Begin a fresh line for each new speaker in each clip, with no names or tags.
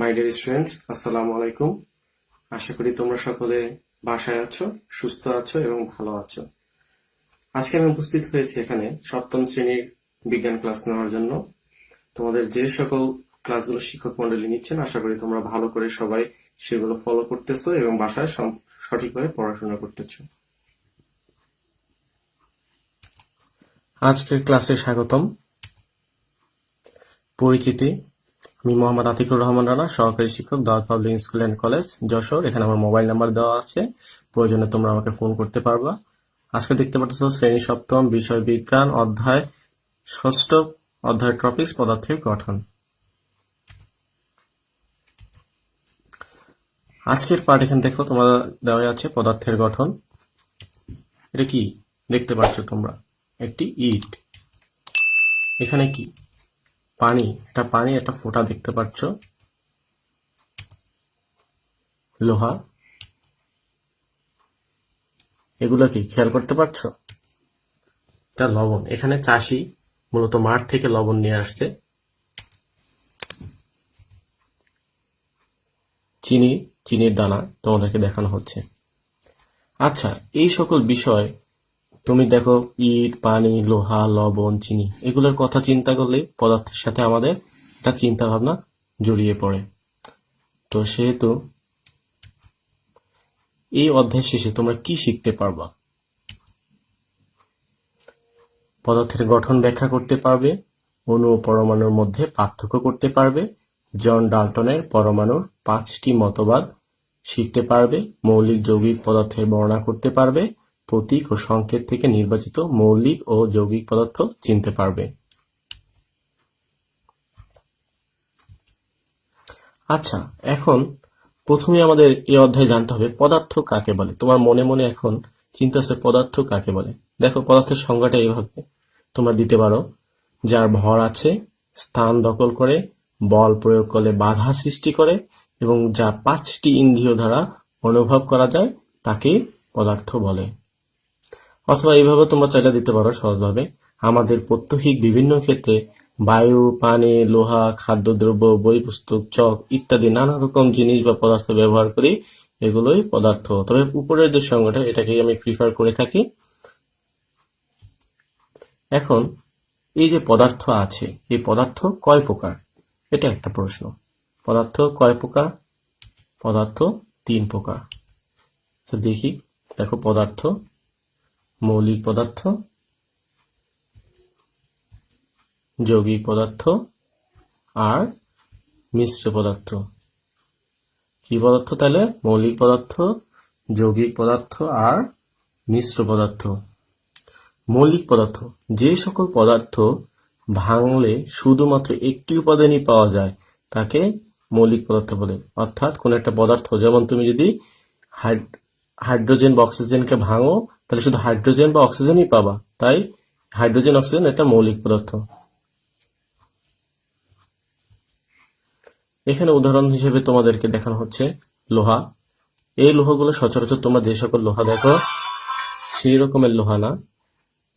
My dear students, আসসালামু আলাইকুম। আশা করি তোমরা সকলে বাসায় আছো, সুস্থ আছো এবং ভালো আছো। আজকে আমি উপস্থিত হয়েছি এখানে সপ্তম শ্রেণীর বিজ্ঞান ক্লাস নেওয়ার জন্য। তোমাদের যে সকল ক্লাসগুলো শিক্ষক মন্ডলী নিচ্ছেন, আশা করি তোমরা ভালো করে সবাই সেগুলো ফলো করতেছো এবং বাসায় সঠিকভাবে পড়াশোনা করতেছো। আজকের ক্লাসে স্বাগতম। পরিচিতি: আমি মোহাম্মদ আতিকুর রহমান রানা, সহকারী শিক্ষক, দাওয়াত public school and college, Jessore. এখানে আমার মোবাইল নাম্বার দেওয়া আছে, প্রয়োজনে তোমরা আমাকে ফোন করতে পারবা। আজকে দেখতে পাচ্ছ শ্রেণী সপ্তম, বিষয় বিজ্ঞান, অধ্যায় ষষ্ঠ, অধ্যায় টপিকস পদার্থের গঠন। আজকের পাঠ এখানে দেখো তোমরা দেওয়া আছে পদার্থের গঠন। এটা কি দেখতে পাচ্ছ তোমরা? একটি ইট। এখানে কি? পানি। এটা পানি, একটা ফোঁটা দেখতে পাচ্ছ। লোহা। এগুলো কি খেয়াল করতে পারছো? এটা লবণ। এখানে চাষি মূলত মাঠ থেকে লবণ নিয়ে আসছে। চিনি, চিনির দানা তোমাদেরকে দেখানো হচ্ছে। আচ্ছা, এই সকল বিষয় তুমি দেখো, ইট, পানি, লোহা, লবণ, চিনি, এগুলোর কথা চিন্তা করলে পদার্থের সাথে আমাদের একটা চিন্তা ভাবনা জড়িয়ে পড়ে। তো সেহেতু এই অধ্যায় শেষে তোমরা কি শিখতে পারবা? পদার্থের গঠন ব্যাখ্যা করতে পারবে, অণু ও পরমাণুর মধ্যে পার্থক্য করতে পারবে, জন ডাল্টনের পরমাণুর 5টি মতবাদ শিখতে পারবে, মৌলিক যৌগিক পদার্থের বর্ণনা করতে পারবে, প্রতীক ও সংকেত থেকে নির্বাচিত মৌলিক ও যৌগিক পদার্থ চিনতে পারবে। আচ্ছা, এখন প্রথমে আমাদের এই অধ্যায়ে জানতে হবে পদার্থ কাকে বলে। তোমার মনে মনে এখন চিন্তা আছে পদার্থ কাকে বলে। দেখো, পদার্থের সংজ্ঞাটা এইভাবে তোমরা দিতে পারো: যার ভর আছে, স্থান দখল করে, বল প্রয়োগ করলে বাধা সৃষ্টি করে এবং যা 5টি ইন্দ্রিয় দ্বারা অনুভব করা যায় তাকে পদার্থ বলে। অথবা এইভাবে তোমরা চাইলে দিতে পারো সহজভাবে: আমাদের প্রত্যহিক বিভিন্ন ক্ষেত্রে বায়ু, পানি, লোহা, খাদ্যদ্রব্য, বই পুস্তক, চক ইত্যাদি নানা রকম জিনিস বা পদার্থ ব্যবহার করি, এগুলোই পদার্থ। তবে উপরের যে সংজ্ঞাটা, এটাকেই আমি প্রিফার করে থাকি। এখন এই যে পদার্থ আছে, এই পদার্থ কয় প্রকার? এটা একটা প্রশ্ন। পদার্থ কয় প্রকার? পদার্থ 3 প্রকার। তো দেখি, দেখো, পদার্থ: মৌলিক পদার্থ, যৌগিক পদার্থ আর মিশ্র পদার্থ। কি পদার্থ তাহলে? মৌলিক পদার্থ, যৌগিক পদার্থ আর মিশ্র পদার্থ। মৌলিক পদার্থ: যে সকল পদার্থ ভাঙলে শুধুমাত্র একটি উপাদানই পাওয়া যায় তাকে মৌলিক পদার্থ বলে। অর্থাৎ কোন একটা পদার্থ, যেমন তুমি যদি হাইড্রোজেন বা অক্সিজেনকে ভাঙো, তাহলে শুধু হাইড্রোজেন বা অক্সিজেনই পাবা। তাই হাইড্রোজেন, অক্সিজেন একটা মৌলিক পদার্থ। এখানে উদাহরণ হিসেবে তোমাদেরকে দেখানো হচ্ছে লোহা। এই লোহাগুলো সচরাচর তোমরা যে সকল লোহা দেখো সেই রকমের লোহা না।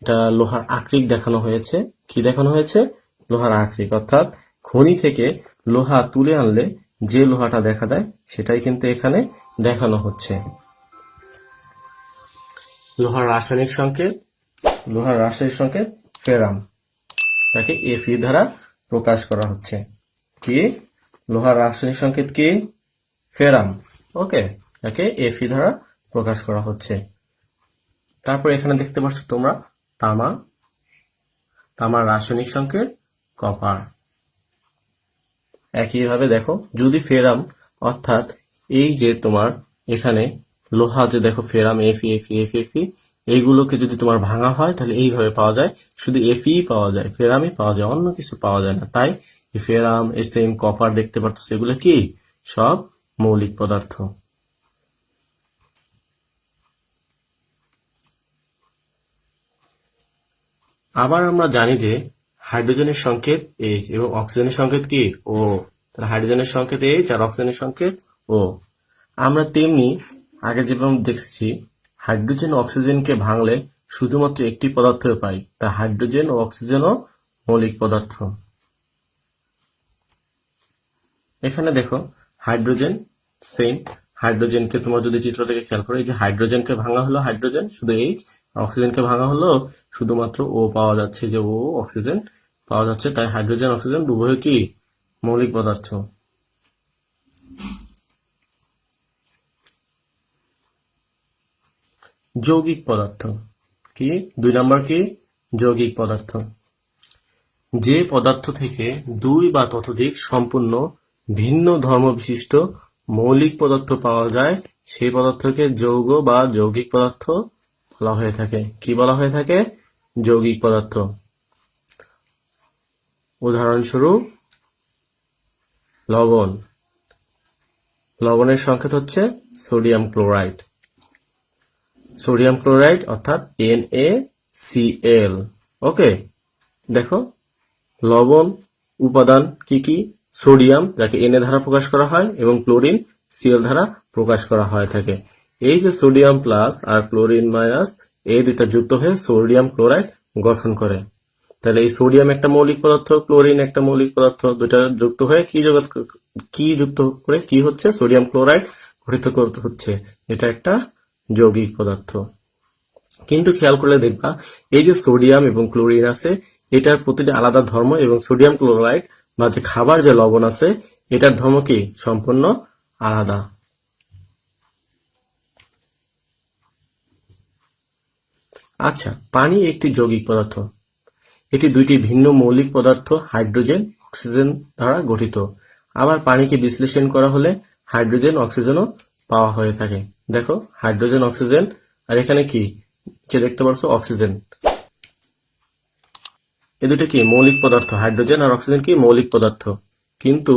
এটা লোহার আকরিক দেখানো হয়েছে। কি দেখানো হয়েছে? লোহার আকরিক। অর্থাৎ খনি থেকে লোহা তুলে আনলে যে লোহাটা দেখা যায় সেটাই কিন্তু এখানে দেখানো হচ্ছে। লোহার রাসায়নিক সংকেত: লোহার রাসায়নিক সংকেত ফেরাম। তাকে Fe দ্বারা প্রকাশ করা হচ্ছে। কি? লোহার রাসায়নিক সংকেত কি? ফেরাম। ওকে, তাকে Fe দ্বারা প্রকাশ করা হচ্ছে। তারপর এখানে দেখতে পাচ্ছ তোমরা তামা। তামার রাসায়নিক সংকেত কপার। একইভাবে দেখো, যদি ফেরাম, অর্থাৎ এই যে তোমার এখানে লোহা যে দেখো ফেরাম, Fe, এইগুলোকে যদি তোমার ভাঙা হয় তাহলে এইভাবে পাওয়া যায়, শুধু Fe পাওয়া যায়, ফেরামই পাওয়া যায়, অন্য কিছু পাওয়া যায় না। তাই ফেরাম, Sm, কপার দেখতে পাচ্ছ, এগুলো কি? সব মৌলিক পদার্থ। আবার আমরা জানি যে হাইড্রোজেনের সংকেত H এবং অক্সিজেনের সংকেত কি? O। তাহলে হাইড্রোজেনের সংকেত H আর অক্সিজেনের সংকেত O। আমরা তেমনি আগে যেরকম দেখছি, হাইড্রোজেন ও অক্সিজেনকে ভাঙলে শুধুমাত্র একটি পদার্থ পাই, তা হাইড্রোজেন ও অক্সিজেনও মৌলিক পদার্থ। এখানে দেখো হাইড্রোজেন সেম, হাইড্রোজেনকে তোমার যদি চিত্র থেকে খেয়াল করো, এই যে হাইড্রোজেনকে ভাঙা হলো হাইড্রোজেন শুধু এইচ, অক্সিজেনকে ভাঙা হলো শুধুমাত্র ও পাওয়া যাচ্ছে, যে ও অক্সিজেন পাওয়া যাচ্ছে। তাই হাইড্রোজেন অক্সিজেন উভয় কি মৌলিক পদার্থ। যৌগিক পদার্থ কি? 2 নম্বর কি? যৌগিক পদার্থ। যে পদার্থ থেকে 2 বা ততোধিক সম্পূর্ণ ভিন্ন ধর্ম বিশিষ্ট মৌলিক পদার্থ পাওয়া যায় সেই পদার্থকে যৌগ বা যৌগিক পদার্থ বলা হয়ে থাকে। কি বলা হয়ে থাকে? যৌগিক পদার্থ। উদাহরণস্বরূপ লবণ। লবণের সংকেত হচ্ছে সোডিয়াম ক্লোরাইড। সোডিয়াম ক্লোরাইড অর্থাৎ NaCl। ওকে, দেখো লবণ উপাদান কি কি? সোডিয়াম, যাকে Na দ্বারা প্রকাশ করা হয়, এবং ক্লোরিন Cl দ্বারা প্রকাশ করা হয় থাকে। এই যে সোডিয়াম প্লাস আর ক্লোরিন মাইনাস, এই দুইটা যুক্ত হয়ে সোডিয়াম ক্লোরাইড গঠন করে। তাহলে এই সোডিয়াম একটা মৌলিক পদার্থ, ক্লোরিন একটা মৌলিক পদার্থ, দুইটা যুক্ত হয়ে কি যুক্ত করে কি হচ্ছে? সোডিয়াম ক্লোরাইড গঠিত হচ্ছে। এটা একটা যৌগিক পদার্থ। কিন্তু খেয়াল করলে দেখবা এই যে সোডিয়াম এবং ক্লোরিন আছে, এটার প্রতিটি আলাদা ধর্ম, এবং সোডিয়াম ক্লোরাইড বা যে খাবার যে লবণ আছে এটার ধর্ম কি সম্পূর্ণ আলাদা। আচ্ছা, পানি একটি যৌগিক পদার্থ। এটি 2টি ভিন্ন মৌলিক পদার্থ হাইড্রোজেন অক্সিজেন দ্বারা গঠিত। আবার পানিকে বিশ্লেষণ করা হলে হাইড্রোজেন অক্সিজেনও পাওয়া হয়ে থাকে। দেখো হাইড্রোজেন অক্সিজেন, আর এখানে কি যে দেখতে পাচ্ছ অক্সিজেন, এ দুটো কি মৌলিক পদার্থ। হাইড্রোজেন আর অক্সিজেন কি মৌলিক পদার্থ। কিন্তু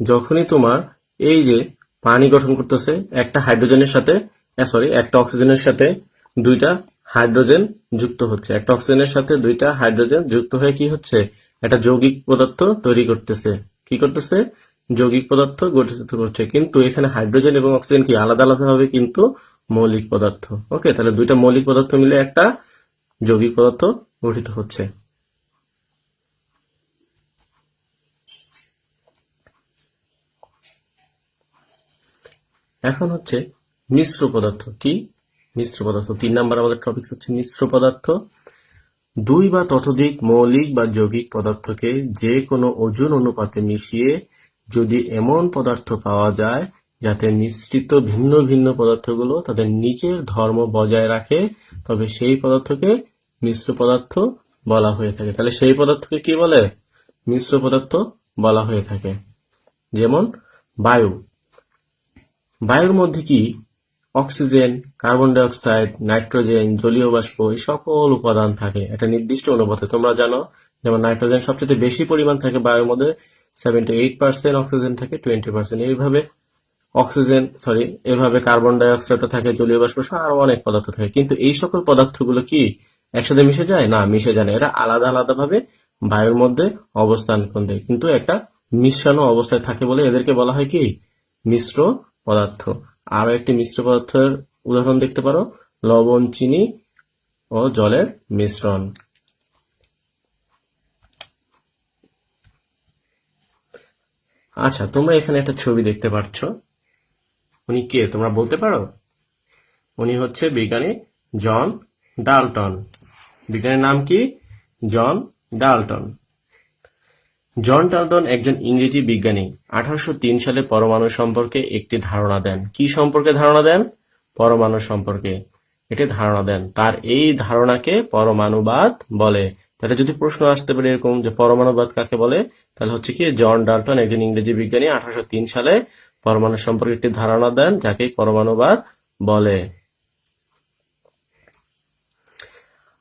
যখনই তোমার এই যে পানি গঠন করতেছে একটা হাইড্রোজেনের সাথে, একটা অক্সিজেনের সাথে 2টা হাইড্রোজেন যুক্ত হচ্ছে, একটা অক্সিজেনের সাথে 2টা হাইড্রোজেন যুক্ত হয়ে কি হচ্ছে? একটা যৌগিক পদার্থ তৈরি করতেছে। কি করতেছে? যৌগিক পদার্থ গঠিত করছে। কিন্তু এখানে হাইড্রোজেন এবং অক্সিজেন কি আলাদা আলাদা ভাবে কিন্তু মৌলিক পদার্থ। ওকে, তাহলে 2টা মৌলিক পদার্থ মিলে একটা যৌগিক পদার্থ গঠিত হচ্ছে। এখন হচ্ছে মিশ্র পদার্থ। কি? মিশ্র পদার্থ। 3 নাম্বার আমাদের টপিক হচ্ছে মিশ্র পদার্থ। 2 বা ততোধিক মৌলিক বা যৌগিক পদার্থকে যে কোনো ওজন অনুপাতে মিশিয়ে যদি এমন পদার্থ পাওয়া যায় যাতে মিশ্রিত ভিন্ন ভিন্ন পদার্থগুলো তাদের নিজের ধর্ম বজায় রাখে, তবে সেই পদার্থকে মিশ্র পদার্থ বলা হয়ে থাকে। তাহলে সেই পদার্থকে কি বলে? মিশ্র পদার্থ বলা হয়ে থাকে। যেমন বায়ু। বায়ুর মধ্যে কি oxygen, carbon die oxide, nitrogen, জলীয় বাষ্প এই সকল উপাদান থাকে একটা নির্দিষ্ট অনুপাতে। তোমরা জানো যেমন নাইট্রোজেন সবচেয়ে বেশি পরিমাণ থাকে বায়ুর মধ্যে, 78%, অক্সিজেন থাকে 20%। এইভাবে কার্বন ডাই অক্সাইডও থাকে, জলীয় বাষ্প সহ আরো অনেক পদার্থ থাকে। কিন্তু এই সকল পদার্থগুলো কি একসাথে মিশে যায়? না, মিশে যায় না। এরা আলাদা আলাদা ভাবে বায়ুর মধ্যে অবস্থান করে, কিন্তু একটা মিশ্রানো অবস্থায় থাকে বলে এদেরকে বলা হয় কি মিশ্র পদার্থ। আরো একটি মিশ্র পদার্থের উদাহরণ দেখতে পারো, লবণ, চিনি ও জলের মিশ্রণ। আচ্ছা, তোমরা এখানে একটা ছবি দেখতে পাচ্ছ। উনি কে তোমরা বলতে পারো? উনি হচ্ছে বিজ্ঞানী জন ডাল্টন। বিজ্ঞানীর নাম কি? John Dalton. জন ডাল্টন একজন ইংরেজি বিজ্ঞানী। 1803 সালে পরমাণু সম্পর্কে একটি ধারণা দেন। কি সম্পর্কে ধারণা দেন? পরমাণু সম্পর্কে একটি ধারণা দেন। তার এই ধারণাকে পরমাণুবাদ বলে। তাহলে যদি প্রশ্ন আসতে পারে এরকম যে পরমাণুবাদ কাকে বলে, তাহলে হচ্ছে কি জন ডাল্টন একজন ইংরেজি বিজ্ঞানী 1803 সালে পরমাণু সম্পর্কে একটি ধারণা দেন, যাকে পরমাণুবাদ বলে।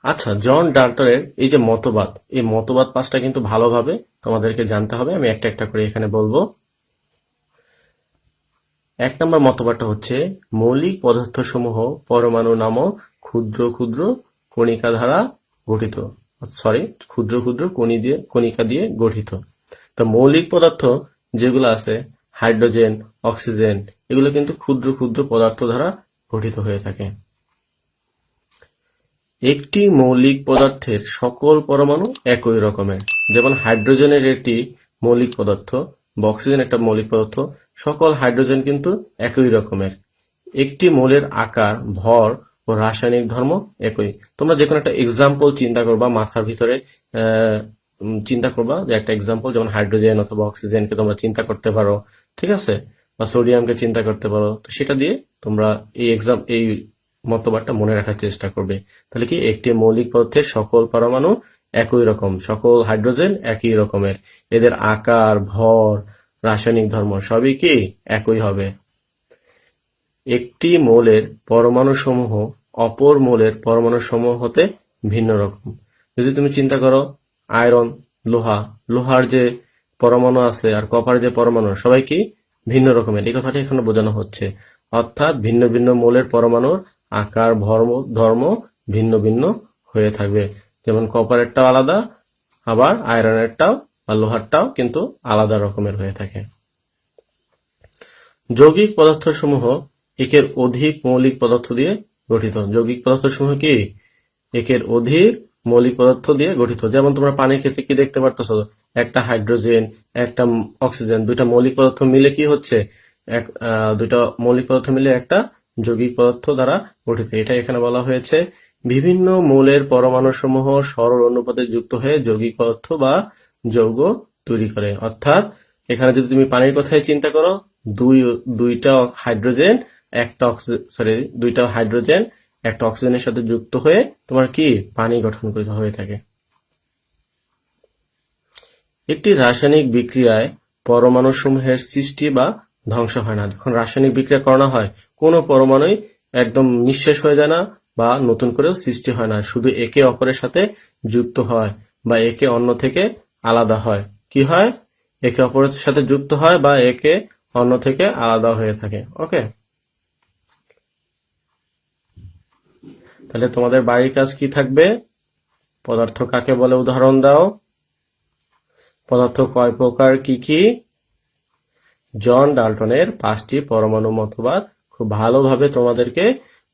আচ্ছা, জন ডাল্টনের এই যে মতবাদ, এই মতবাদ 5টা কিন্তু ভালোভাবে তোমাদেরকে জানতে হবে। আমি একটা একটা করে এখানে বলবো। 1 নম্বর মতবাদটা হচ্ছে মৌলিক পদার্থসমূহ পরমাণু নামক ক্ষুদ্র ক্ষুদ্র কণিকা দ্বারা গঠিত। ক্ষুদ্র ক্ষুদ্র কণিকা দিয়ে গঠিত। তো মৌলিক পদার্থ যেগুলো আছে হাইড্রোজেন, অক্সিজেন, এগুলো কিন্তু ক্ষুদ্র ক্ষুদ্র পদার্থ দ্বারা গঠিত হয়ে থাকে। একটি মৌলিক পদার্থের সকল পরমাণু একই রকমের। যেমন হাইড্রোজেনের একটি মৌলিক পদার্থ, বা অক্সিজেন একটা মৌলিক পদার্থ, সকল হাইড্রোজেন কিন্তু একই রকমের। একটি মৌলের আকার, ভর ও রাসায়নিক ধর্ম একই। তোমরা যে কোনো একটা এক্সাম্পল চিন্তা করবা মাথার ভিতরে, চিন্তা করবা যে একটা এক্সাম্পল, যেমন হাইড্রোজেন অথবা অক্সিজেনকে তোমরা চিন্তা করতে পারো, ঠিক আছে, বা সোডিয়ামকে চিন্তা করতে পারো। তো সেটা দিয়ে তোমরা এই মতবাদটা মনে রাখার চেষ্টা করবে। তাহলে কি, একটি মৌলিক পদার্থের সকল পরমাণু একই রকম, সকল হাইড্রোজেন একই রকমের, এদের আকার, ভর, রাসায়নিক ধর্ম সবই কি একই হবে। একটি মৌলের পরমাণু সমূহ অপর মৌলের পরমাণু সমূহ হতে ভিন্ন রকম। যদি তুমি চিন্তা করো, আয়রন, লোহার যে পরমাণু আছে আর কপার যে পরমাণু, সবাই কি ভিন্ন রকমের, এই কথাটা এখানে বোঝানো হচ্ছে। অর্থাৎ ভিন্ন ভিন্ন মৌলের পরমাণুর আকার, ধর্ম ভিন্ন ভিন্ন হয়ে থাকবে। যেমন কপারেরটাও আলাদা, আবার আয়রনেরটাও বা লোহারটাও কিন্তু আলাদা রকমের হয়ে থাকে। যৌগিক পদার্থসমূহ একের অধিক মৌলিক পদার্থ দিয়ে গঠিত। যৌগিক পদার্থসমূহ কি একের অধিক মৌলিক পদার্থ দিয়ে গঠিত। যেমন তোমরা পানির ক্ষেত্রে কি দেখতে পারতেছো, একটা হাইড্রোজেন, একটা অক্সিজেন, দুইটা মৌলিক পদার্থ মিলে কি হচ্ছে, দুইটা মৌলিক পদার্থ মিলে একটা যৌগিক পদার্থ দ্বারা গঠিত। এটা এখানে বলা হয়েছে। বিভিন্ন মৌলের পরমাণু সমূহ সরল অনুপাতে যুক্ত হয়ে যৌগিক পদার্থ বা যৌগ তৈরি করে। অর্থাৎ এখানে যদি তুমি পানির কথাই চিন্তা করো, দুইটা হাইড্রোজেন একটা অক্সিজেনের সাথে যুক্ত হয়ে তোমার কি পানি গঠন হয়ে থাকে। একটি রাসায়নিক বিক্রিয়ায় পরমাণু সমূহের সৃষ্টি বা ধ্বংস হয় না। যখন রাসায়নিক বিক্রিয়া করানো হয়, কোনো পরমাণুই একদম নিঃশেষ হয়ে যায় না বা নতুন করেও সৃষ্টি হয় না, শুধু একে অপরের সাথে যুক্ত হয় বা একে অন্য থেকে আলাদা হয়। কি হয়? একে অপরের সাথে যুক্ত হয় বা একে অন্য থেকে আলাদা হয়ে থাকে। ওকে, তাহলে তোমাদের বাড়ির কাজ কি থাকবে? পদার্থ কাকে বলে উদাহরণ দাও। পদার্থ কয় প্রকার, কি কি? জন ডাল্টনের 5টি পরমাণু মতবাদ খুব ভালোভাবে তোমাদেরকে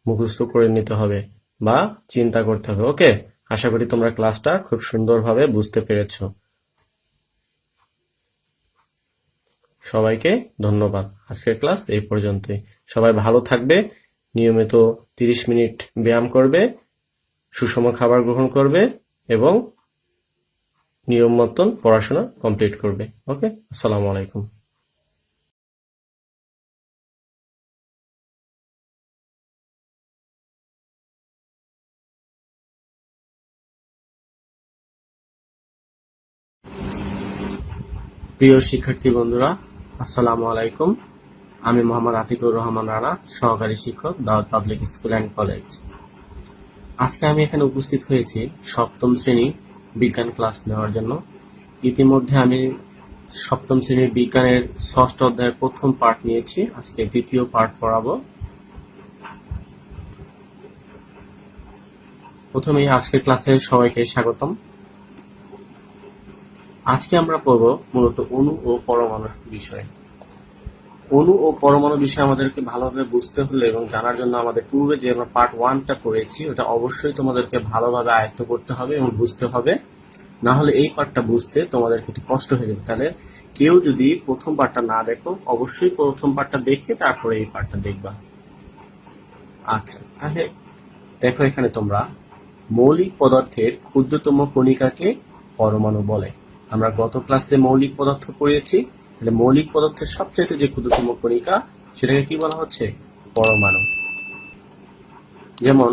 মুখস্থ করে নিতে হবে বা চিন্তা করতে হবে। ওকে, আশা করি তোমরা ক্লাসটা খুব সুন্দরভাবে বুঝতে পেরেছো। সবাইকে ধন্যবাদ। আজকের ক্লাস এই পর্যন্তই। সবাই ভালো থাকবে, নিয়মিত 30 মিনিট ব্যায়াম করবে, সুষম খাবার গ্রহণ করবে এবং নিয়ম মতন পড়াশোনা কমপ্লিট করবে। ওকে, আসসালামু আলাইকুম। প্রিয় শিক্ষার্থী বন্ধুরা, আসসালামু আলাইকুম। আমি মোহাম্মদ আতিকুর রহমান রানা, সহকারী শিক্ষক, দাউদ পাবলিক স্কুল অ্যান্ড কলেজ। আজকে আমি এখানে উপস্থিত হয়েছি 7ম শ্রেণী বিজ্ঞান ক্লাস নেওয়ার জন্য। ইতিমধ্যে আমি 7ম শ্রেণীর বিজ্ঞানের 6ষ্ঠ অধ্যায়ের প্রথম পার্ট নিয়েছি। আজকে দ্বিতীয় পার্ট পড়াবো। প্রথমেই আজকের ক্লাসে সবাইকে স্বাগতম। আজকে আমরা পড়ব মূলত অণু ও পরমাণু বিষয়ে। অণু ও পরমাণু বিষয় আমাদেরকে ভালোভাবে বুঝতে হলে এবং জানার জন্য আমাদের পূর্বে যে আমরা পার্ট 1টা পড়েছি, ওটা অবশ্যই তোমাদেরকে ভালোভাবে আয়ত্ত করতে হবে এবং বুঝতে হবে। না হলে এই পার্টটা বুঝতে তোমাদেরকে একটু কষ্ট হয়ে যাবে। তাহলে কেউ যদি প্রথম পার্টটা না দেখো, অবশ্যই প্রথম পার্টটা দেখে তারপরে এই পার্টটা দেখবা। আচ্ছা, তাহলে দেখো এখানে তোমরা মৌলিক পদার্থের ক্ষুদ্রতম কণিকাকে পরমাণু বলে। আমরা গত ক্লাসে মৌলিক পদার্থ পড়েছি। তাহলে মৌলিক পদার্থের সবচেয়ে যে ক্ষুদ্রতম কণিকা, সেটাকে কি বলা হচ্ছে? পরমাণু। যেমন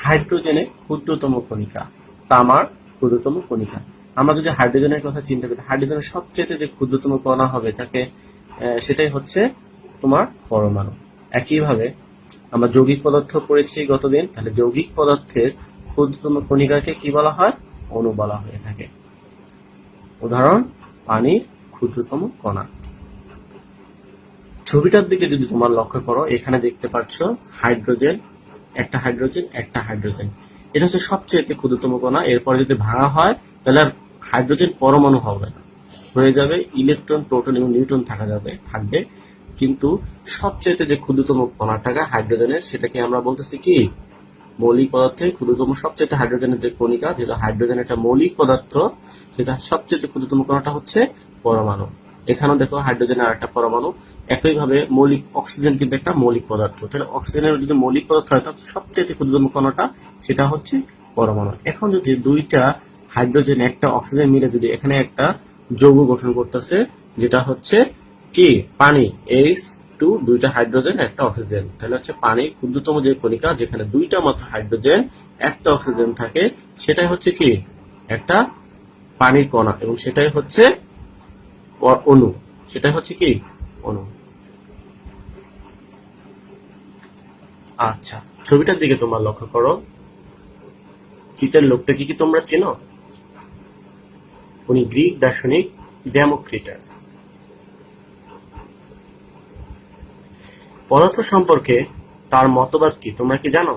হাইড্রোজেনের ক্ষুদ্রতম কণিকা, তামার ক্ষুদ্রতম কণিকা। আমরা যদি হাইড্রোজেনের কথা চিন্তা করি, হাইড্রোজেনের সবচেয়ে যে ক্ষুদ্রতম কণা হবে তাকে, সেটাই হচ্ছে তোমার পরমাণু। একইভাবে আমরা যৌগিক পদার্থ পড়েছি গতদিন। তাহলে যৌগিক পদার্থের ক্ষুদ্রতম কণিকাকে কি বলা হয়? অণু বলা হয়ে থাকে। উদাহরণ, পানির ক্ষুদ্রতম কণা। ছবিটার দিকে যদি তোমার লক্ষ্য করো, এখানে দেখতে পাচ্ছ হাইড্রোজেন, একটা হাইড্রোজেন। এটা হচ্ছে সবচেয়ে ক্ষুদ্রতম কণা। এরপরে যদি ভাঙা হয় তাহলে আর হাইড্রোজেন পরমাণু হবে না, হয়ে যাবে ইলেকট্রন, প্রোটন এবং নিউট্রন থাকবে। কিন্তু সবচেয়ে যে ক্ষুদ্রতম কণাটা হাইড্রোজেনের, সেটাকে আমরা বলতেছি কি? মৌলিক পদার্থের ক্ষুদ্রতম সবচেয়ে হাইড্রোজেনের যে কণিকা, যেটা হাইড্রোজেন একটা মৌলিক পদার্থ, সেটা সবচেয়ে ক্ষুদ্রতম কণাটা হচ্ছে পরমাণু। এখানেও দেখো হাইড্রোজেনের আরেকটা পরমাণু। একইভাবে মৌলিক অক্সিজেন কিন্তু একটা মৌলিক পদার্থ, তাহলে অক্সিজেনের যদি মৌলিক পদার্থ হয় তাহলে সবচেয়ে ক্ষুদ্রতম কণাটা সেটা হচ্ছে পরমাণু। এখন যদি দুইটা হাইড্রোজেন একটা অক্সিজেন মিলে যদি এখানে একটা যৌগ গঠন করতেছে যেটা হচ্ছে কি পানি, H2, দুইটা হাইড্রোজেন একটা অক্সিজেন, তাহলে হচ্ছে পানির ক্ষুদ্রতম যে কণিকা যেখানে দুইটা মাত্র হাইড্রোজেন একটা অক্সিজেন থাকে সেটাই হচ্ছে কি একটা পানির কণা, এবং সেটাই হচ্ছে অণু, সেটাই হচ্ছে কি অণু। আচ্ছা, ছবিটার দিকে তোমরা লক্ষ্য করো, চিতের লোকটা কি তোমরা চেনো? উনি গ্রিক দার্শনিক ডেমোক্রিটাস। পদার্থ সম্পর্কে তার মতবাদ কি তোমরা কি জানো?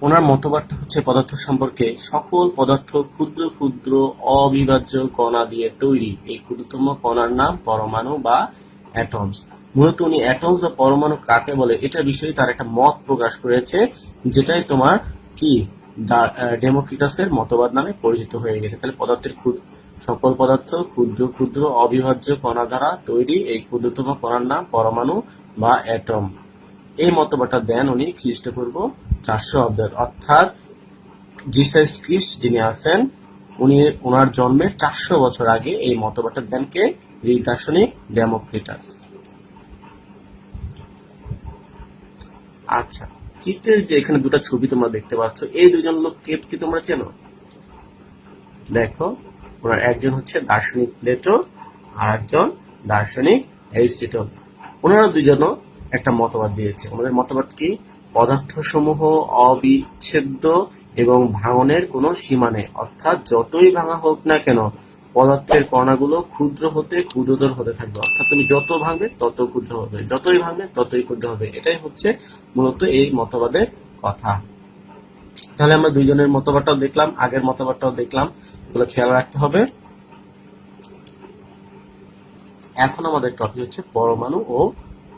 ওনার মতবাদটা হচ্ছে পদার্থ সম্পর্কে সকল পদার্থ ক্ষুদ্র ক্ষুদ্র অবিভাজ্য কণা দিয়ে তৈরি। এই ক্ষুদ্রতম কণার নাম পরমাণু বা অ্যাটমস। মূলত উনি অ্যাটমস বা পরমাণু কাকে বলে এটা বিষয়ে তার একটা মত প্রকাশ করেছে, যেটাই তোমার কি ডেমোক্রিটাসের মতবাদ নামে পরিচিত হয়ে গেছে। তাহলে পদার্থের সকল পদার্থ ক্ষুদ্র ক্ষুদ্র অবিভাজ্য কণা দ্বারা তৈরি। এই ক্ষুদ্রতম কণার নাম পরমাণু বা অ্যাটম। এই মতবাদটা দেন উনি খ্রিস্টপূর্ব 400 অব্দে, অর্থাৎ জিসাস খ্রিস্ট যিনি আছেন উনি ওনার জন্মের 400 বছর আগে এই মতবাদটা দেন কে? গ্রিক দার্শনিক ডেমোক্রিটাস। আচ্ছা, চিত্রের যে এখানে দুটো ছবি তোমরা দেখতে পাচ্ছ, এই দুজন লোক কে কি তোমরা চেনো? দেখো, ওনার একজন হচ্ছে দার্শনিক প্লেটো আর একজন দার্শনিক অ্যারিস্টটল। ওনারা দুজনও একটা মতবাদ দিয়েছে। আমাদের মতবাদ কি? পদার্থ সমূহ অবিচ্ছেদ্য এবং ভাঙনের কোনো সীমা নেই, অর্থাৎ যতই ভাঙা হোক না কেন পদার্থের কণাগুলো ক্ষুদ্র হতে ক্ষুদ্রতর হতে থাকবে, অর্থাৎ তুমি যত ভাঙবে তত ক্ষুদ্র হবে, যতই ভাঙবে ততই ক্ষুদ্র হবে। এটাই হচ্ছে মূলত এই মতবাদের কথা। তাহলে আমরা দুইজনের মতবাদটাও দেখলাম, আগের মতবাদটাও দেখলাম, এগুলো খেয়াল রাখতে হবে। এখন আমাদের টপিক হচ্ছে পরমাণু ও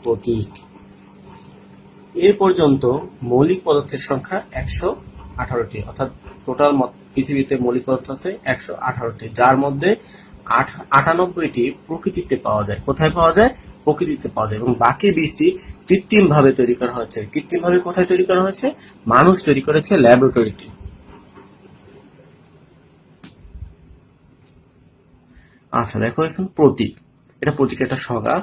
প্রতীক। এ পর্যন্ত মৌলিক পদার্থের সংখ্যা 118টি, অর্থাৎ টোটাল পৃথিবীতে মৌলিক পদার্থ আছে 118টি, যার মধ্যে 98টি প্রকৃতিতে পাওয়া যায়। কোথায় পাওয়া যায়? প্রকৃতিতে পাওয়া যায়। এবং বাকি 20টি কৃত্রিম ভাবে তৈরি করা হয়েছে। কৃত্রিম ভাবে কোথায় তৈরি করা হয়েছে? মানুষ তৈরি করেছে ল্যাবরেটরিতে। আচ্ছা দেখো, এখন প্রতীক। এটা প্রতীকের একটা সংজ্ঞা।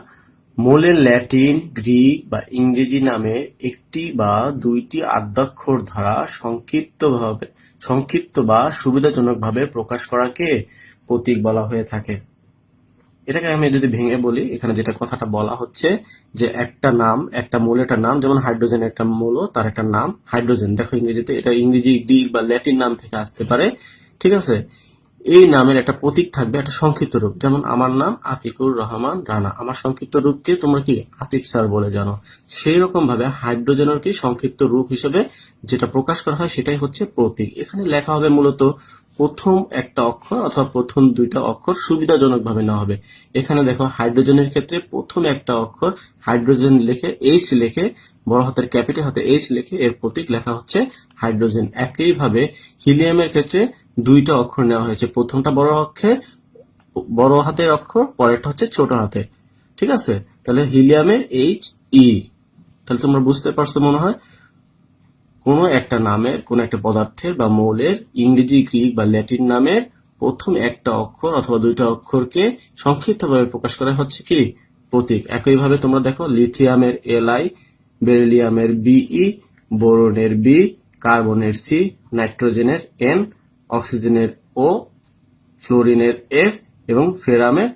মৌলের ল্যাটিন, গ্রিক বা ইংরেজি নামে একটি বা দুইটি আদ্যাক্ষর দ্বারা সংক্ষিপ্ত বা সুবিধাজনকভাবে প্রকাশ করাকে প্রতীক বলা হয়ে থাকে। এটাকে আমি যদি ভেঙে বলি, এখানে যেটা কথাটা বলা হচ্ছে যে একটা নাম, একটা মৌলের নাম, যেমন হাইড্রোজেন একটা মৌল, তার একটা নাম হাইড্রোজেন। দেখো ইংরেজিতে এটা ইংরেজি, গ্রিক বা ল্যাটিন নাম থেকে আসতে পারে, ঠিক আছে। এই নামের একটা প্রতীক থাকবে, একটা সংক্ষিপ্ত রূপ। যেমন আমার নাম আতিকুর রহমান রানা, আমার সংক্ষিপ্ত রূপকে তোমরা কি আতিক স্যার বলে জানো। সেই রকম ভাবে হাইড্রোজেনের কি সংক্ষিপ্ত রূপ হিসেবে যেটা প্রকাশ করা হয় সেটাই হচ্ছে প্রতীক। এখানে লেখা হবে মূলত প্রথম একটা অক্ষর অথবা প্রথম দুইটা অক্ষর সুবিধাজনক ভাবে নেওয়া হবে। এখানে দেখো হাইড্রোজেনের ক্ষেত্রে প্রথম একটা অক্ষর হাইড্রোজেন লিখে এইচ লিখে, বড় হাতের ক্যাপিটাল হাতে এইচ লিখে এর প্রতীক লেখা হচ্ছে হাইড্রোজেন। একইভাবে হিলিয়ামের ক্ষেত্রে দুইটা অক্ষর নেওয়া হয়েছে, প্রথমটা বড় হাতের অক্ষর, পরেরটা হচ্ছে ছোট হাতের, ঠিক আছে। তাহলে হিলিয়ামের HE। তাহলে তোমরা বুঝতে পারছো মনে হয়, কোনো একটা নামের, কোনো একটা পদার্থের বা মৌলের ইংরেজি, গ্রিক বা ল্যাটিন নামের প্রথম একটা অক্ষর অথবা দুইটা অক্ষরকে সংক্ষিপ্তভাবে প্রকাশ করা হচ্ছে কি প্রতীক। একইভাবে তোমরা দেখো লিথিয়ামের Li, বেরিলিয়ামের Be, বোরনের B, কার্বনের C, নাইট্রোজেনের N, অক্সিজেনের O, ফ্লোরিনের F এবং ফেরামের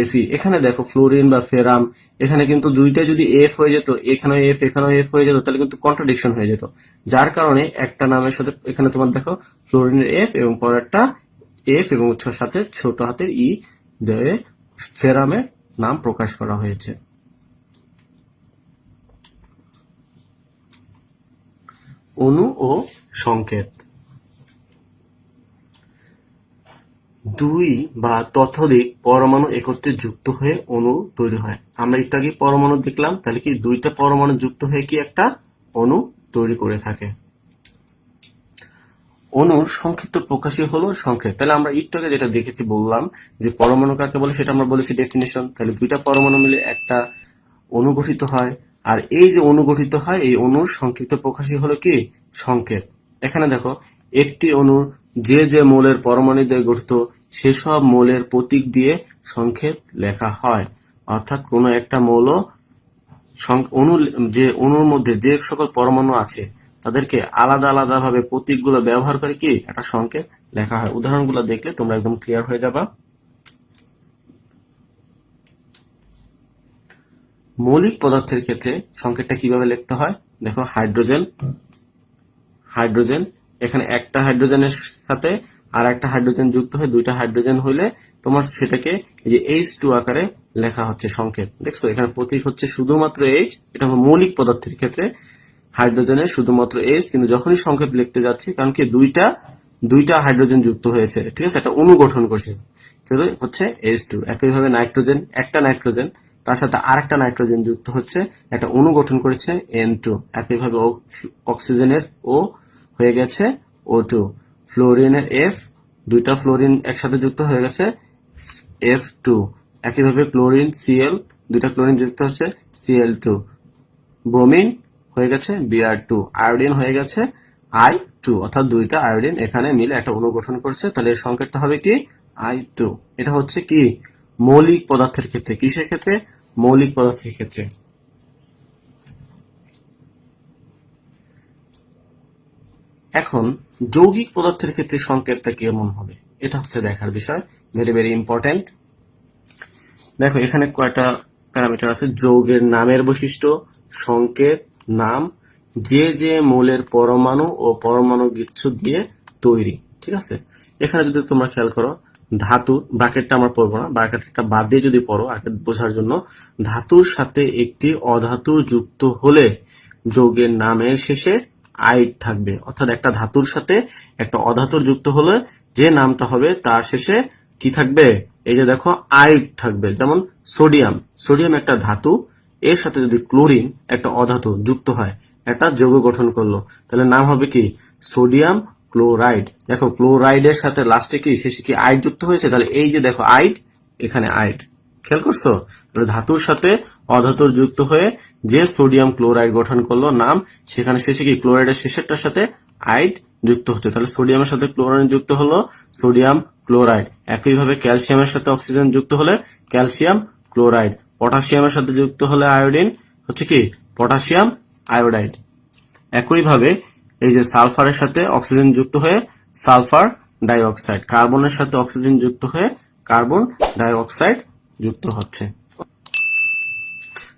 Fe। এখানে দেখো ফ্লোরিন বা ফেরাম, এখানে কিন্তু দুইটা যদি F হয়ে যেত, এখানেও F এখানেও F হয়ে যেত, তাহলে কিন্তু কন্ট্রাডিকশন হয়ে যেত। যার কারণে একটা নামের সাথে এখানে তোমার দেখো ফ্লোরিনের F এবং পরেরটা F এবং সাথে ছোট হাতের E দিয়ে ফেরামের নাম প্রকাশ করা হয়েছে। অণু ও সংকেত। দুই বা ততোধিক পরমাণু একত্রে যুক্ত হয়ে অণু তৈরি হয়। আমরা একটু আগে পরমাণু দেখলাম, তাহলে কি দুইটা পরমাণু যুক্ত হয়ে কি একটা অণু তৈরি করে থাকে। অণুর সংক্ষিপ্ত প্রকাশই হলো সংকেত। তাহলে আমরা একটু আগে যেটা দেখেছি বললাম যে পরমাণু কাকে বলে, সেটা আমরা বলেছি ডেফিনিশন। তাহলে দুইটা পরমাণু মিলে একটা অণু গঠিত হয়, আর এই যে অণু গঠিত হয় এই অণুর সংক্ষিপ্ত প্রকাশই হলো কি সংকেত। এখানে দেখো একটি অণুর যে যে মৌলের পরমাণু দিয়ে গঠিত সেসব মৌলের প্রতীক দিয়ে সংকেত লেখা হয়। অর্থাৎ কোনো একটা মৌল অণু, যে অণুর মধ্যে যে সকল পরমাণু আছে তাদেরকে আলাদা আলাদা ভাবে প্রতীকগুলো ব্যবহার করে কি একটা সংকেত লেখা হয়। উদাহরণগুলো দেখলে তোমরা একদম ক্লিয়ার হয়ে যাবা। মৌলিক পদার্থের ক্ষেত্রে সংকেতটা কিভাবে লিখতে হয় দেখো, হাইড্রোজেন, হাইড্রোজেন, এখানে একটা হাইড্রোজেনের সাথে আর একটা হাইড্রোজেন যুক্ত হয়ে দুইটা হাইড্রোজেন হইলে তোমার সেটাকে এই যে H2 আকারে লেখা হচ্ছে সংকেত। দেখছো এখানে প্রতীক হচ্ছে শুধুমাত্র H, এটা হলো মৌলিক পদার্থের ক্ষেত্রে হাইড্রোজেনের শুধুমাত্র H, কিন্তু যখনই সংকেত লিখতে যাচ্ছি কারণ কি দুইটা হাইড্রোজেন যুক্ত হয়েছে, ঠিক আছে, একটা অণু গঠন করছে, তাহলে হচ্ছে H2। একইভাবে নাইট্রোজেন, একটা নাইট্রোজেন তার সাথে আরেকটা নাইট্রোজেন যুক্ত হচ্ছে, একটা অণু গঠন করেছে N2। একইভাবে অক্সিজেনের O হয়ে গেছে O2, ফ্লোরিনের F, দুইটা ফ্লোরিন একসাথে যুক্ত হয়ে গেছে F2। একইভাবে ক্লোরিন Cl, দুইটা ক্লোরিন যুক্ত হচ্ছে Cl2, ব্রোমিন হয়ে গেছে Br2, আয়োডিন হয়ে গেছে I2, অর্থাৎ দুইটা আয়োডিন এখানে মিলে একটা অণু গঠন করছে, তাহলে এর সংকেতটা হবে কি I2। এটা হচ্ছে কি মৌলিক পদার্থের ক্ষেত্রে। কিসের ক্ষেত্রে? মৌলিক পদার্থের ক্ষেত্রে। এখন যৌগিক পদার্থের ক্ষেত্রে সংকেতটা কেমন হবে এটা হচ্ছে দেখার বিষয়, ভেরি ভেরি ইম্পর্টেন্ট। দেখো এখানে কয়টা প্যারামিটার আছে। যৌগের নামের বৈশিষ্ট্য, সংকেত, নাম, যে যে মৌলের পরমাণু ও পরমাণু গুচ্ছ দিয়ে তৈরি, ঠিক আছে। এখানে যদি তোমরা খেয়াল করো, ধাতু, ব্র্যাকেটটা আমরা পড়বো না, ব্র্যাকেটটা বাদ দিয়ে যদি পড়ো আগে বোঝার জন্য, ধাতুর সাথে একটি অধাতু যুক্ত হলে যৌগের নামের শেষে আইড থাকবে। অর্থাৎ একটা ধাতুর সাথে একটা অধাতুর যুক্ত হলে যে নামটা হবে তার শেষে কি থাকবে, এই যে দেখো আইড থাকবে। যেমন সোডিয়াম, সোডিয়াম একটা ধাতু, এর সাথে যদি ক্লোরিন একটা অধাতু যুক্ত হয়, একটা যৌগ গঠন করলো, তাহলে নাম হবে কি সোডিয়াম ক্লোরাইড। দেখো ক্লোরাইডের সাথে লাস্টে কি শেষে কি আইড যুক্ত হয়েছে, তাহলে এই যে দেখো আইড, এখানে আইড, খেয়াল করছো? ধাতুর সাথে অধাতুর যুক্ত হয়ে যে সোডিয়াম ক্লোরাইড গঠন করলো নাম, সেখানে শেষে কি ক্লোরাইডের শেষেরটার সাথে আইড যুক্ত হচ্ছে, তাহলে সোডিয়ামের সাথে ক্লোরাইড যুক্ত হলো সোডিয়াম ক্লোরাইড। একইভাবে ক্যালসিয়ামের সাথে অক্সিজেন যুক্ত হলে ক্যালসিয়াম ক্লোরাইড, পটাশিয়ামের সাথে যুক্ত হলে আয়োডিন হচ্ছে কি পটাশিয়াম আয়োডাইড। একইভাবে এই যে সালফারের সাথে অক্সিজেন যুক্ত হয়ে সালফার ডাইঅক্সাইড, কার্বনের সাথে অক্সিজেন যুক্ত হয়ে কার্বন ডাইঅক্সাইড যুক্ত হচ্ছে।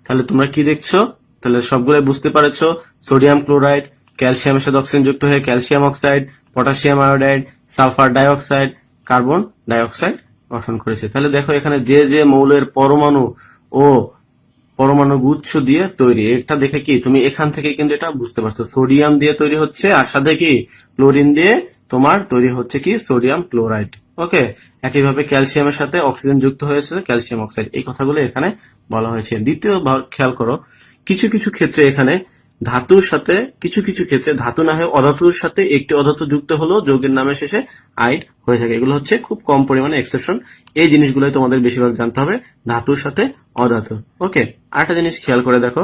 তাহলে তোমরা কি দেখছো, তাহলে সবগুলো বুঝতে পারছো, সোডিয়াম ক্লোরাইড, ক্যালসিয়ামের সাথে অক্সিজেন যুক্ত হয়ে calcium oxide, potassium iodide, sulphur dioxide, carbon dioxide গঠন করেছে। তাহলে দেখো এখানে যে যে মৌলের পরমাণু ও পরমাণু গুচ্ছ দিয়ে তৈরি, এটা দেখে কি তুমি এখান থেকে কিন্তু এটা বুঝতে পারছো, সোডিয়াম দিয়ে তৈরি হচ্ছে আর সাথে কি ক্লোরিন দিয়ে তোমার তৈরি হচ্ছে কি সোডিয়াম ক্লোরাইড। ওকে, একইভাবে ক্যালসিয়ামের সাথে অক্সিজেন যুক্ত হয়েছে ক্যালসিয়াম অক্সাইড, এই কথাগুলো এখানে বলা হয়েছে। দ্বিতীয় খেয়াল করো, কিছু কিছু ক্ষেত্রে এখানে ধাতুর সাথে, কিছু কিছু ক্ষেত্রে ধাতু না হয়ে অধাতুর সাথে একটি অধাতু যুক্ত হলো যৌগের নামের শেষে আইড হয়ে থাকে। এগুলো হচ্ছে খুব কম পরিমাণে এক্সেপশন, এই জিনিসগুলোই তোমাদের বেশিরভাগ জানতে হবে, ধাতুর সাথে অধাতু। ওকে, আরেকটা জিনিস খেয়াল করে দেখো,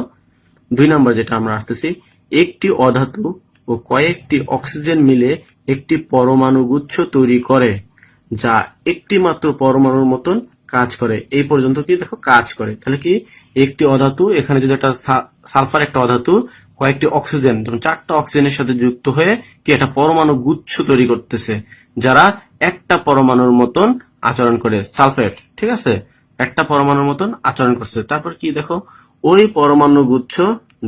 2 নম্বর যেটা আমরা আসতেছি, একটি অধাতু ও কয়েকটি অক্সিজেন মিলে একটি পরমাণু গুচ্ছ তৈরি করে যা একটি মাত্র পরমাণুর মতন কাজ করে। এই পর্যন্ত কি দেখো কাজ করে, তাহলে কি একটি অধাতু, এখানে যদি একটা সালফার একটা অধাতু কয়েকটি অক্সিজেন, যেমন 4টা অক্সিজেনের সাথে যুক্ত হয়ে কি একটা পরমাণু গুচ্ছ তৈরি করতেছে যারা একটা পরমাণুর মতন আচরণ করে, সালফেট, ঠিক আছে, একটা পরমাণুর মতন আচরণ করছে। তারপর কি দেখো, ওই পরমাণু গুচ্ছ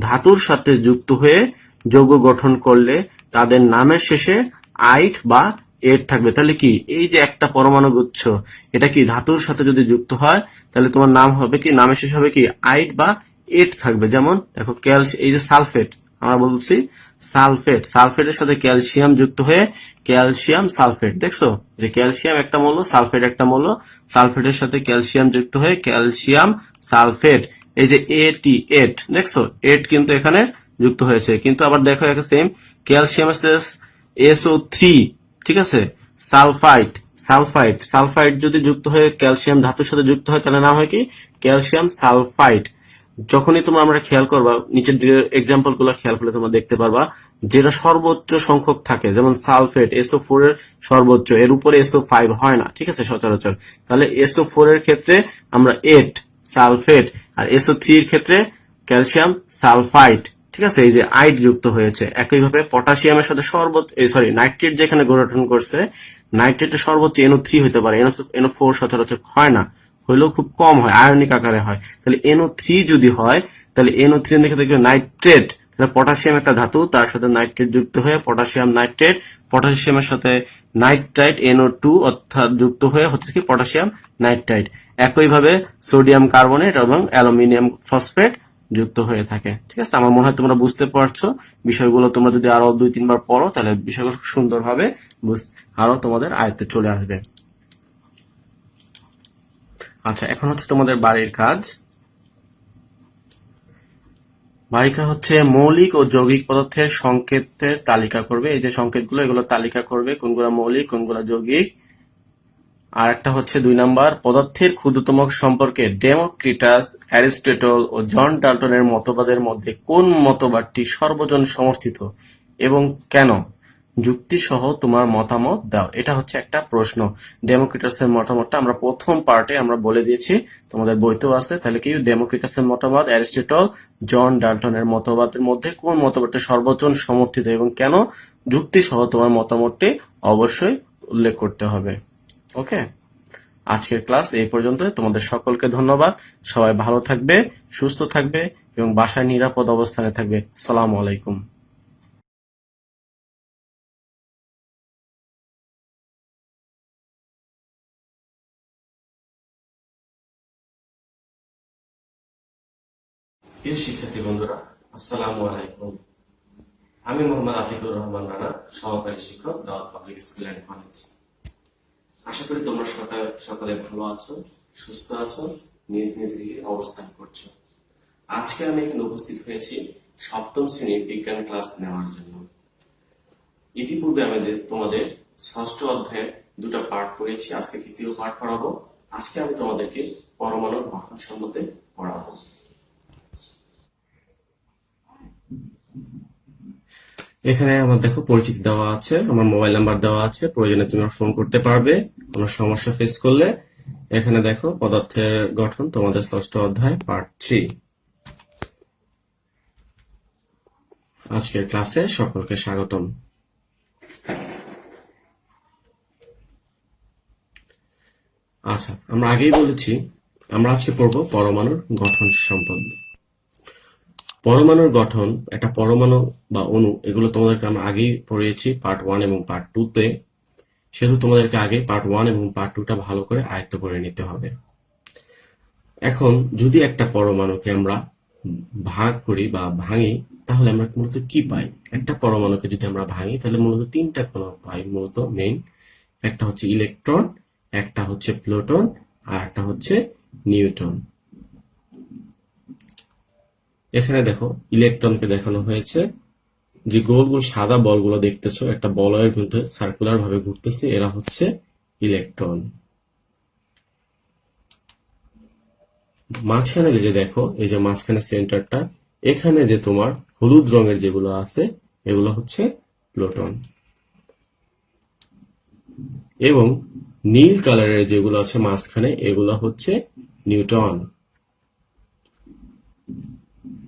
ধাতুর সাথে যুক্ত হয়ে যৌগ গঠন করলে তাদের নামের শেষে আইড বা এড থাকবে। তাহলে কি এই যে একটা পরমাণু গুচ্ছ, এটা কি ধাতুর সাথে যদি যুক্ত হয় তাহলে তোমার নাম হবে কি, নামের শেষে হবে কি আইড বা এড থাকবে। যেমন দেখো এই যে সালফেট, আমরা বলছি সালফেট, সালফেটের সাথে ক্যালসিয়াম যুক্ত হয়ে ক্যালসিয়াম সালফেট। দেখছো যে ক্যালসিয়াম একটা মৌল, সালফেট একটা মৌল, সালফেটের সাথে ক্যালসিয়াম যুক্ত হয়ে ক্যালসিয়াম সালফেট। এই যে এট, দেখছো এট কিন্তু এখানে যুক্ত হয়েছে, কিন্তু আবার দেখো সেম ক্যালসিয়ামের সাথে SO3, ঠিক আছে, সালফাইড, সালফাইড যদি যুক্ত হয়ে ক্যালসিয়াম ধাতুর সাথে যুক্ত হয় তাহলে নাম হয় কি ক্যালসিয়াম সালফাইড। যখনই তোমরা আমরা খেয়াল করবা নিচের দিকে এক্সাম্পল গুলো খেয়াল করলে তোমরা দেখতে পারবা যেটা সর্বোচ্চ সংখ্যক থাকে, যেমন সালফেট SO4 এর সর্বোচ্চ, এর উপরে SO5 হয় না, ঠিক আছে সচরাচর। তাহলে SO4 এর ক্ষেত্রে আমরা 8 সালফেট, আর SO3 এর ক্ষেত্রে ক্যালসিয়াম সালফাইড, ঠিক আছে, এই যে আইড যুক্ত হয়েছে। একইভাবে পটাশিয়ামের সাথে সর্বোচ্চ নাইট্রেট যেখানে গঠন করছে, নাইট্রেটের সর্বোচ্চ NO3 হতে পারে, NO4 সচরাচর হয় না, হইলেও খুব কম হয়, আয়নিক আকারে হয়। তাহলে NO3 যদি হয় তাহলে NO3 এর ক্ষেত্রে নাইট্রেট, তাহলে পটাশিয়াম একটা ধাতু, তার সাথে নাইট্রেট যুক্ত হয়ে পটাশিয়াম নাইট্রেট, পটাশিয়ামের সাথে নাইট্রাইট NO2 অর্থাৎ যুক্ত হয়ে হচ্ছে কি পটাশিয়াম নাইট্রাইট। একইভাবে সোডিয়াম কার্বনেট এবং অ্যালুমিনিয়াম ফসফেট যুক্ত হয়ে থাকে, ঠিক আছে। আমার মনে হয় তোমরা বুঝতে পারছো বিষয়গুলো। তোমরা যদি আরো 2-3 বার পড়ো তাহলে বিষয়গুলো সুন্দরভাবে আরো তোমাদের আয়ত্তে চলে আসবে। আচ্ছা, এখন হচ্ছে তোমাদের বাড়ির কাজ। বাড়ির হচ্ছে মৌলিক ও যৌগিক পদার্থের সংকেতের তালিকা করবে। এই যে সংকেতগুলো, এগুলো তালিকা করবে কোনগুলো মৌলিক কোনগুলো যৌগিক। আর একটা হচ্ছে 2 নাম্বার, পদার্থের ক্ষুদ্রতম সম্পর্কে ডেমোক্রিটাস, অ্যারিস্টটল ও জন ডাল্টনের মতবাদের মধ্যে কোন মতবাদটি সর্বজন সমর্থিত এবং কেন? যুক্তি সহ তোমার মতামত দাও। এটা হচ্ছে একটা প্রশ্ন। ডেমোক্রিটাসের মতামতটা আমরা প্রথম পার্টে আমরা বলে দিয়েছি, তোমাদের বইতেও আছে। তাহলে কি ডেমোক্রিটাসের মতবাদ, অ্যারিস্টটল, জন ডাল্টনের মতবাদের মধ্যে কোন মতবাদটি সর্বজন সমর্থিত এবং কেন? যুক্তি সহ তোমার মতামতটি অবশ্যই উল্লেখ করতে হবে। ওকে, আজকের ক্লাস এই পর্যন্ত। তোমাদের সকলকে ধন্যবাদ। সবাই ভালো থাকবে, সুস্থ থাকবে এবং বাসায় নিরাপদ অবস্থানে থাকবে। আসসালামু আলাইকুম। প্রিয় শিক্ষার্থী বন্ধুরা, আসসালামু আলাইকুম। আমি মোহাম্মদ আতিকুর রহমান রানা, সহকারী শিক্ষক, দাওয়াত পাবলিক স্কুল অ্যান্ড কলেজ। আশা করি তোমরা সকালে ভালো আছো, সুস্থ আছো, নিজ নিজ গৃহে অবস্থান করছো। আজকে আমি এখানে উপস্থিত হয়েছি সপ্তম শ্রেণীর বিজ্ঞান ক্লাস নেওয়ার জন্য। ইতিপূর্বে আমাদের তোমাদের ষষ্ঠ অধ্যায়ের 2টা পাঠ পড়েছি, আজকে 3য় পাঠ পড়াবো। আজকে আমি তোমাদেরকে পরমাণুর গঠন সম্বন্ধে পড়াবো। এখানে আমার দেখো পরিচিতি দেওয়া আছে, আমার মোবাইল নাম্বার দেওয়া আছে, প্রয়োজনে তুমি ফোন করতে পারবে কোনো সমস্যা ফেস করলে। এখানে দেখো পদার্থের গঠন, তোমাদের ষষ্ঠ অধ্যায় পার্ট 3। আজকের ক্লাসে সকলকে স্বাগতম। আচ্ছা, আমরা আগেই বলেছি আমরা আজকে পড়বো পরমাণুর গঠন সম্বন্ধে। পরমাণুর গঠন, একটা পরমাণু বা অণু, এগুলো তোমাদেরকে আমরা আগেই পড়িয়েছি পার্ট 1 এবং পার্ট 2-তে। সেহেতু তোমাদেরকে আগে পার্ট 1 এবং পার্ট 2টা ভালো করে আয়ত্ত করে নিতে হবে। এখন যদি একটা পরমাণুকে আমরা ভাগ করি বা ভাঙি তাহলে আমরা মূলত কি পাই? একটা পরমাণুকে যদি আমরা ভাঙি তাহলে মূলত 3টা কণা পাই। মূলত মেইন একটা হচ্ছে ইলেকট্রন, একটা হচ্ছে প্রোটন, আর একটা হচ্ছে নিউট্রন। এখানে দেখো ইলেকট্রনকে দেখানো হয়েছে, যে গোল গোল সাদা বলগুলো দেখতেছো একটা বলয়ের মধ্যে সার্কুলার ভাবে ঘুরতেছে, এরা হচ্ছে ইলেকট্রন। মাঝখানে যে দেখো, এই যে মাঝখানে সেন্টারটা, এখানে যে তোমার হলুদ রঙের যেগুলো আছে এগুলো হচ্ছে প্রোটন, এবং নীল কালারের যেগুলো আছে মাঝখানে এগুলো হচ্ছে নিউট্রন।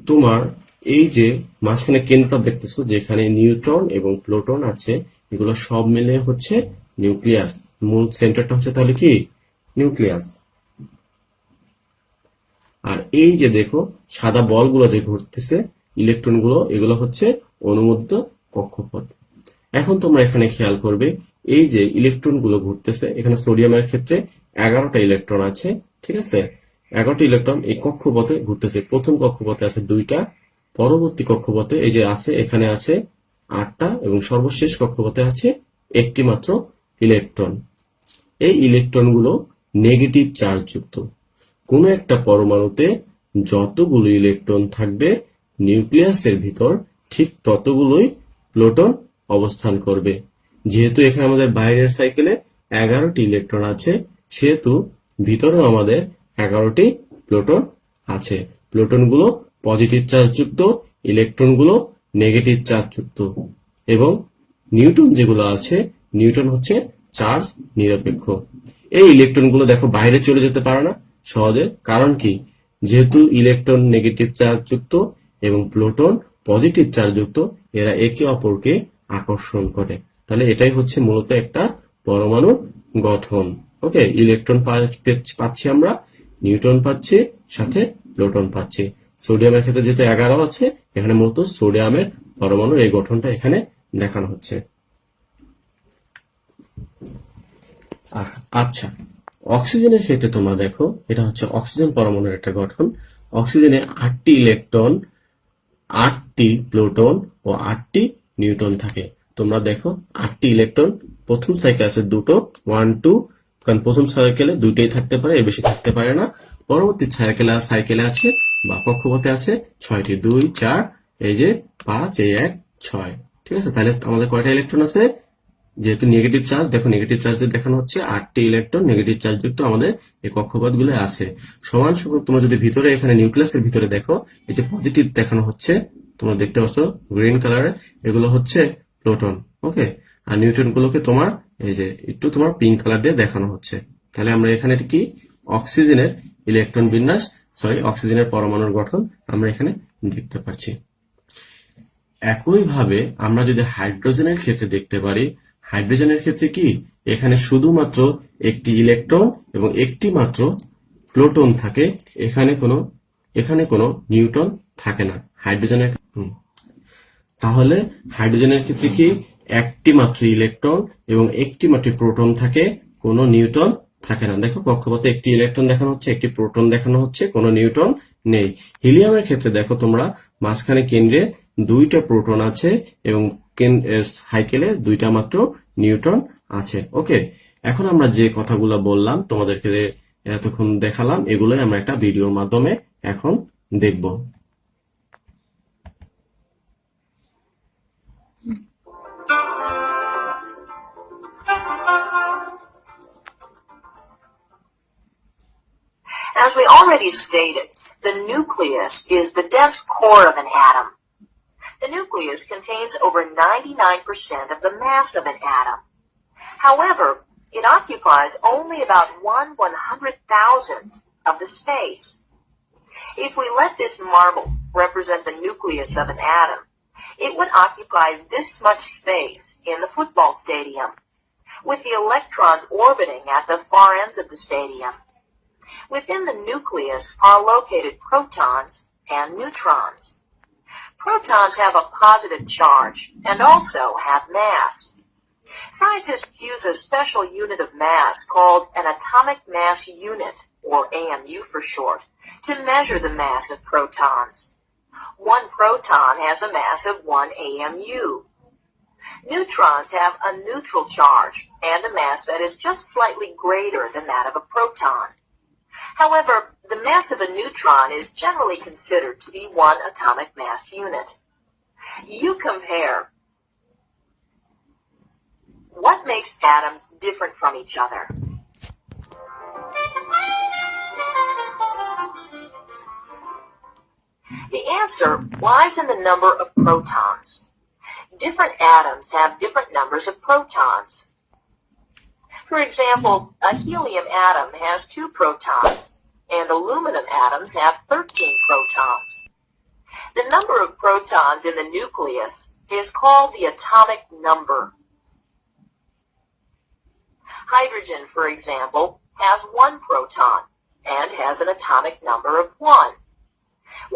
তোমার এই যে মাঝখানে কেন্দ্রটা দেখতেছো যেখানে নিউট্রন এবং প্রোটন আছে, এগুলো সব মিলে হচ্ছে নিউক্লিয়াস। মূল সেন্টারটা হচ্ছে তাহলে কি নিউক্লিয়াস। আর এই যে দেখো সাদা বলগুলো যে ঘুরতেছে, ইলেকট্রন গুলো, এগুলো হচ্ছে অনুমোদিত কক্ষপথ। এখন তোমরা এখানে খেয়াল করবে এই যে ইলেকট্রন গুলো ঘুরতেছে, এখানে সোডিয়ামের ক্ষেত্রে 11টা ইলেকট্রন আছে, ঠিক আছে। 11টা ইলেকট্রন এই কক্ষপথে ঘুরতেছে। প্রথম কক্ষপথে আছে 2টা, পরবর্তী কক্ষপথে এই যে আছে এখানে আছে 8টা, এবং সর্বশেষ কক্ষপথে আছে 1টি মাত্র ইলেকট্রন। এই ইলেকট্রনগুলো নেগেটিভ চার্জ যুক্ত। কোনো একটা পরমাণুতে যতগুলো ইলেকট্রন থাকবে নিউক্লিয়াসের ভিতর, ঠিক ততগুলোই প্রোটন অবস্থান করবে। যেহেতু এখানে আমাদের বাইরের সাইকেলে 11টি ইলেকট্রন আছে, সেহেতু ভিতরেও আমাদের 11টি প্রোটন আছে। প্রোটনগুলো পজিটিভ চার্জযুক্ত, ইলেকট্রনগুলো নেগেটিভ চার্জযুক্ত, এবং নিউট্রন যেগুলো আছে, নিউট্রন হচ্ছে চার্জ নিরপেক্ষ। এই ইলেকট্রনগুলো দেখো বাইরে চলে যেতে পারে না সহজে, কারণ কি? যেহেতু ইলেকট্রন নেগেটিভ চার্জযুক্ত এবং প্रोटॉन পজিটিভ চার্জযুক্ত, এরা একে অপরকে আকর্ষণ করে। তাহলে এটাই হচ্ছে মূলত একটা পরমাণুর গঠন। ওকে, ইলেকট্রন পাচ্ছি আমরা, নিউট্রন পাচ্ছি, সাথে প্रोटॉन পাচ্ছি। সোডিয়ামের ক্ষেত্রে যেহেতু 11 আছে, এখানে মূলত সোডিয়ামের পরমাণুর এই গঠনটা এখানে দেখানো হচ্ছে। আচ্ছা, অক্সিজেনের ক্ষেত্রে তোমরা দেখো, এটা হচ্ছে অক্সিজেন পরমাণুর একটা গঠন। অক্সিজেনে 8টি ইলেকট্রন, 8টি প্रोटॉन ও 8টি নিউট্রন থাকে। তোমরা দেখো 8টি ইলেকট্রন, প্রথম সাইকেলে আছে দুটো, 1 2, কারণ প্রথম সাইকেলে দুইটাই থাকতে পারে, এর বেশি থাকতে পারে না। পরবর্তী সাইকেলে আছে বা কক্ষপথে আছে 6টি, 2 4, এই যে 5, এই 1 6। ঠিক আছে, তাহলে আমাদের কয়টা ইলেকট্রন আছে? যেহেতু নেগেটিভ চার্জ, দেখো নেগেটিভ চার্জ দিয়ে দেখানো হচ্ছে 8টি ইলেকট্রন নেগেটিভ চার্জ যুক্ত আমাদের এই কক্ষপথগুলো আছে। সমান সংখ্যক তোমরা যদি ভিতরে এখানে নিউক্লিয়াসের ভিতরে দেখো, এই যে পজিটিভ দেখানো হচ্ছে, তোমরা দেখতে পাচ্ছ গ্রিন কালারের, এগুলো হচ্ছে প্रोटॉन। ওকে, আর নিউট্রন গুলোকে তোমার এই যে একটু তোমার পিঙ্ক কালার দিয়ে দেখানো হচ্ছে। তাহলে আমরা এখানে কি অক্সিজেনের ইলেকট্রন বিন্যাস, অক্সিজেনের পরমাণুর গঠন আমরা এখানে দেখতে পাচ্ছি। একইভাবে আমরা যদি হাইড্রোজেনের ক্ষেত্রে দেখতে পারি, হাইড্রোজেনের ক্ষেত্রে কি এখানে শুধুমাত্র একটি ইলেকট্রন এবং একটি মাত্র প্रोटॉन থাকে, এখানে কোনো নিউট্রন থাকে না হাইড্রোজেনের। তাহলে হাইড্রোজেনের ক্ষেত্রে কি একটি মাত্র ইলেকট্রন এবং একটি মাত্র প্रोटॉन থাকে, কোনো নিউট্রন থাকে না। দেখো কক্ষপথে একটি ইলেকট্রন দেখানো হচ্ছে, একটি प्रोटॉन দেখানো হচ্ছে, কোনো নিউট্রন নেই। হিলিয়ামের ক্ষেত্রে দেখো তোমরা মাঝখানে কেন্দ্রে 2টা प्रोटॉन আছে এবং সাইকেলে 2টা মাত্র নিউট্রন আছে। ওকে, এখন আমরা যে কথাগুলো বললাম তোমাদেরকে এতক্ষণ দেখালাম, এগুলোই আমরা একটা ভিডিওর মাধ্যমে এখন দেখব।
As we already stated, the nucleus is the dense core of an atom. The nucleus contains over 99% of the mass of an atom. However, it occupies only about 1/100,000th of the space. If we let this marble represent the nucleus of an atom, it would occupy this much space in the football stadium, with the electrons orbiting at the far ends of the stadium. Within the nucleus are located protons and neutrons. Protons have a positive charge and also have mass. Scientists use a special unit of mass called an atomic mass unit, or AMU for short, to measure the mass of protons. One proton has a mass of 1 AMU. Neutrons have a neutral charge and a mass that is just slightly greater than that of a proton. However, the mass of a neutron is generally considered to be 1 atomic mass unit. You compare. What makes atoms different from each other? The answer lies in the number of protons. Different atoms have different numbers of protons. For example, a helium atom has 2 protons, and aluminum atoms have 13 protons. The number of protons in the nucleus is called the atomic number. Hydrogen, for example, has 1 proton and has an atomic number of 1,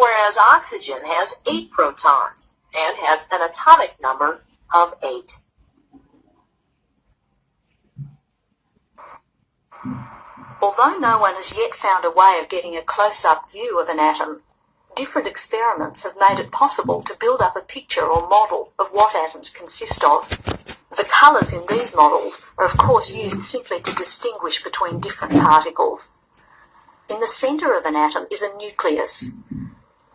whereas oxygen has 8 protons and has an atomic number of 8.
Although no one has yet found a way of getting a close-up view of an atom, different experiments have made it possible to build up a picture or model of what atoms consist of. The colours in these models are of course used simply to distinguish between different particles. In the centre of an atom is a nucleus.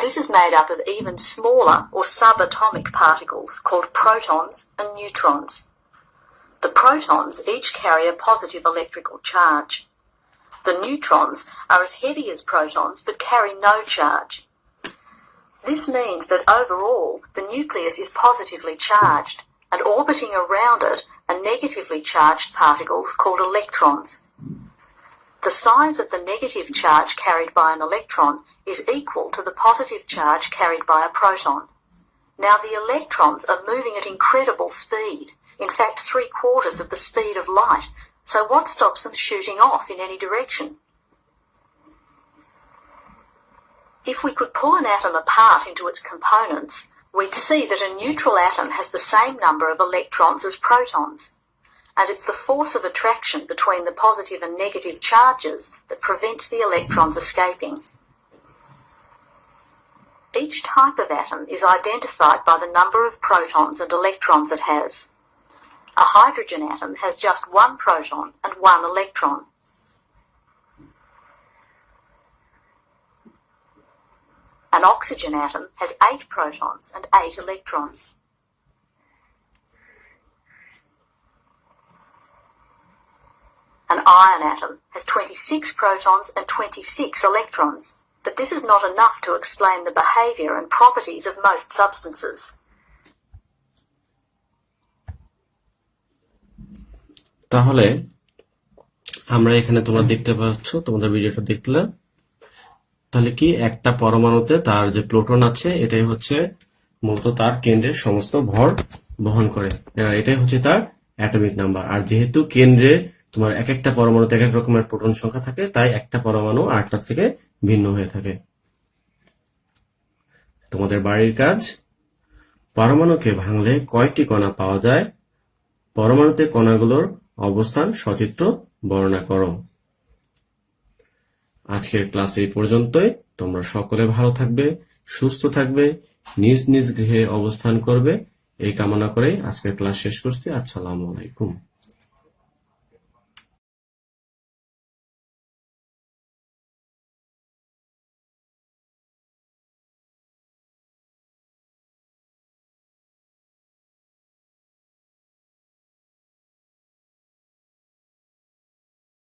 This is made up of even smaller or subatomic particles called protons and neutrons. The protons each carry a positive electrical charge. The neutrons are as heavy as protons but carry no charge. This means that overall the nucleus is positively charged, and orbiting around it are negatively charged particles called electrons. The size of the negative charge carried by an electron is equal to the positive charge carried by a proton. Now the electrons are moving at incredible speed, in fact 3/4 of the speed of light, so what stops them shooting off in any direction? If we could pull an atom apart into its components, we'd see that a neutral atom has the same number of electrons as protons, and it's the force of attraction between the positive and negative charges that prevents the electrons escaping. Each type of atom is identified by the number of protons and electrons it has. A hydrogen atom has just 1 proton and 1 electron. An oxygen atom has 8 protons and 8 electrons. An iron atom has 26 protons and 26 electrons, but this is not enough to explain the behavior and properties of most substances.
তাহলে আমরা এখানে তোমরা দেখতে পাচ্ছ, তোমাদের ভিডিওটা দেখলে, তাহলে কি একটা পরমাণুতে তার যে প্লুটন আছে এটাই হচ্ছে মূলত তার কেন্দ্রের সমস্ত ভর বহন করে, এটাই হচ্ছে তার অ্যাটমিক নাম্বার। আর যেহেতু কেন্দ্রে তোমার এক একটা পরমাণুতে এক এক রকমের প্রোটন সংখ্যা থাকে, তাই একটা পরমাণু আরেকটা থেকে ভিন্ন হয়ে থাকে। তোমাদের বাড়ির কাজ, পরমাণুকে ভাঙলে কয়টি কণা পাওয়া যায়, পরমাণুতে কণাগুলোর অবস্থান সচিত্র বর্ণনা করো। আজকের ক্লাস এই পর্যন্তই। তোমরা সকলে ভালো থাকবে, সুস্থ থাকবে, নিজ নিজ গৃহে অবস্থান করবে, এই কামনা করে আজকের ক্লাস শেষ করছি। আসসালামু আলাইকুম।